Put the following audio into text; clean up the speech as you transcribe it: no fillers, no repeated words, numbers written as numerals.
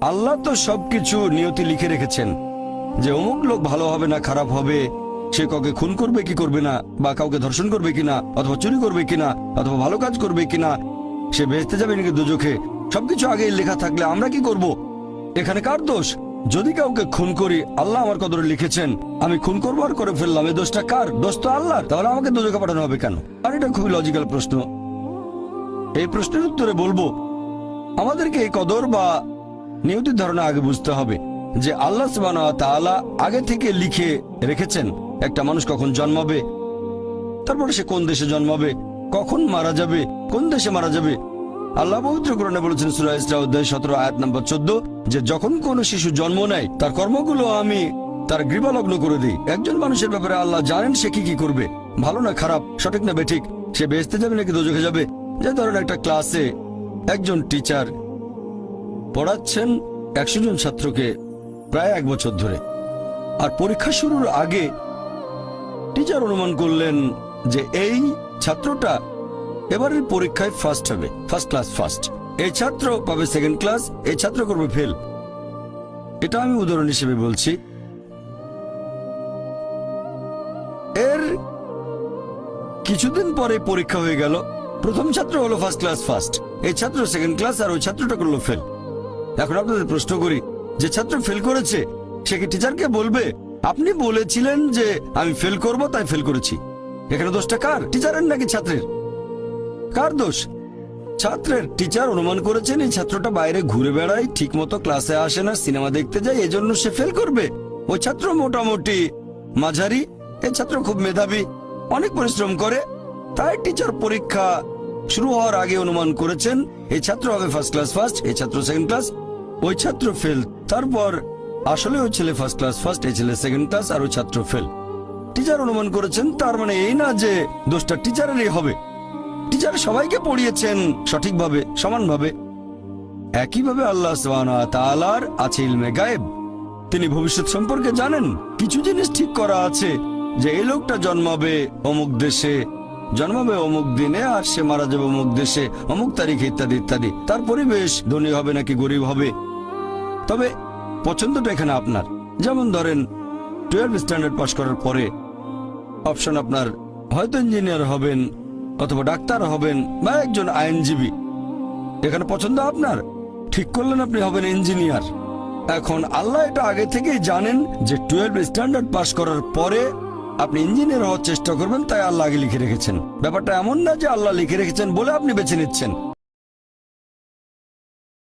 আল্লাহ তো সবকিছু নিয়তি লিখে রেখেছেন যে অমুক লোক ভালো হবে না খারাপ হবে, সে কাউকে খুন করবে কি করবে না, বা কাউকে ধর্ষণ করবে কিনা, অথবা চুরি করবে কিনা, অথবা ভালো কাজ করবে কিনা, সে বেহেশতে যাবে নাকি দোজখে, সবকিছু আগেই লেখা থাকলে আমরা কি করব? এখানে কার দোষ? যদি কাউকে খুন করি, আল্লাহ আমার কদরে লিখেছেন, আমি খুন করবো আর করে ফেললাম, এই দোষটা কার? দোষ তো আল্লাহর। তাহলে আমাকে দোজখে পাঠানো হবে কেন? আর এটা খুবই লজিক্যাল প্রশ্ন। এই প্রশ্নের উত্তরে বলবো, আমাদেরকে এই কদর বা নিয়তির ধারণা আগে বুঝতে হবে যে আল্লাহ সুবহানাহু ওয়া তাআলা আগে থেকে লিখে রেখেছেন একটা মানুষ কখন জন্মাবে, তারপরে সে কোন দেশে জন্মাবে, কখন মারা যাবে, কোন দেশে মারা যাবে। আল্লাহ পবিত্র কোরআনে বলেছেন সূরা ইসরা অধ্যায় 17 আয়াত নম্বর 14 যে যখন কোন শিশু জন্ম নেয় তার কর্মগুলো আমি তার গৃহলগ্ন করে দিই। একজন মানুষের ব্যাপারে আল্লাহ জানেন সে কি কি করবে, ভালো না খারাপ, সঠিক না বেঠিক, সে বেহেশতে যাবে নাকি দোজখে যাবে। যে ধরেন একটা ক্লাসে একজন টিচার পড়াচ্ছেন 100 জন ছাত্রকে প্রায় 1 বছর ধরে, আর পরীক্ষা শুরুর আগে টিচার অনুমান করলেন যে এই ছাত্রটা এবারের পরীক্ষায় ফার্স্ট হবে, ফার্স্ট ক্লাস ফার্স্ট, এই ছাত্র পাবে সেকেন্ড ক্লাস, এই ছাত্র করবে ফেল। এটা আমি উদাহরণ হিসেবে বলছি। এর কিছুদিন পরে পরীক্ষা হয়ে গেল, প্রথম ছাত্র হলো ফার্স্ট ক্লাস ফার্স্ট, এই ছাত্র সেকেন্ড ক্লাস, আর ওই ছাত্রটা করলো ফেল। এখন আপনাদের প্রশ্ন করি, যে ছাত্র ফেল করেছে সে কি টিচারকে বলবে আপনি বলেছিলেন যে আমি ফেল করব তাই ফেল করেছি? এখানে দোষটা কার? টিচারের নাকি ছাত্রের? কার দোষ? ছাত্রের। টিচার অনুমান করেছেন এই ছাত্রটা বাইরে ঘুরে বেড়ায়, ঠিক মতো ক্লাসে আসে না, সিনেমা দেখতে যায়, এজন্য সে ফেল করবে। ওই ছাত্র মোটামুটি মাঝারি, এই ছাত্র খুব মেধাবী, অনেক পরিশ্রম করে, তাই টিচার পরীক্ষা শুরু হওয়ার আগে অনুমান করেছেন এই ছাত্র হবে ফার্স্ট ক্লাস ফার্স্ট, এই ছাত্র সেকেন্ড ক্লাস, ওই ছাত্র ফেল। তারপর আসলে ওই ছেলে ফার্স্ট ক্লাস ফার্স্ট, এই ছেলে সেকেন্ড ক্লাস, আর ওই ছাত্র ফেল। টিচার অনুমান করেছেন, তার মানে এই না যে দোষটা টিচারেরই হবে। টিচার সবাইকে পড়িয়েছেন সঠিকভাবে, সমানভাবে। একইভাবে আল্লাহ সুবহানাহু ওয়া তাআলার আছে ইলমে গায়েব, তিনি ভবিষ্যৎ সম্পর্কে জানেন। কিছু জিনিস ঠিক করা আছে যে এই লোকটা জন্মাবে অমুক দেশে, জন্মাবে অমুক দিনে, আর সে মারা যাবে অমুক দেশে অমুক তারিখে, ইত্যাদি ইত্যাদি। তার পরিবেশ ধনী হবে নাকি গরিব হবে, তবে পছন্দটা এখানে আপনার। যেমন ধরেন 12 স্ট্যান্ডার্ড পাস করার পরে অপশন আপনার হয়তো ইঞ্জিনিয়ার হবেন, অথবা ডাক্তার হবেন, বা একজন আইনজীবী। এখানে পছন্দ আপনার, ঠিক করলেন আপনি হবেন ইঞ্জিনিয়ার। এখন আল্লাহ এটা আগে থেকেই জানেন যে 12 স্ট্যান্ডার্ড পাস করার পরে আপনি ইঞ্জিনিয়ার হওয়ার চেষ্টা করবেন, তাই আল্লাহ আগে লিখে রেখেছেন। ব্যাপারটা এমন না যে আল্লাহ লিখে রেখেছেন বলে আপনি বেছে নিচ্ছেন।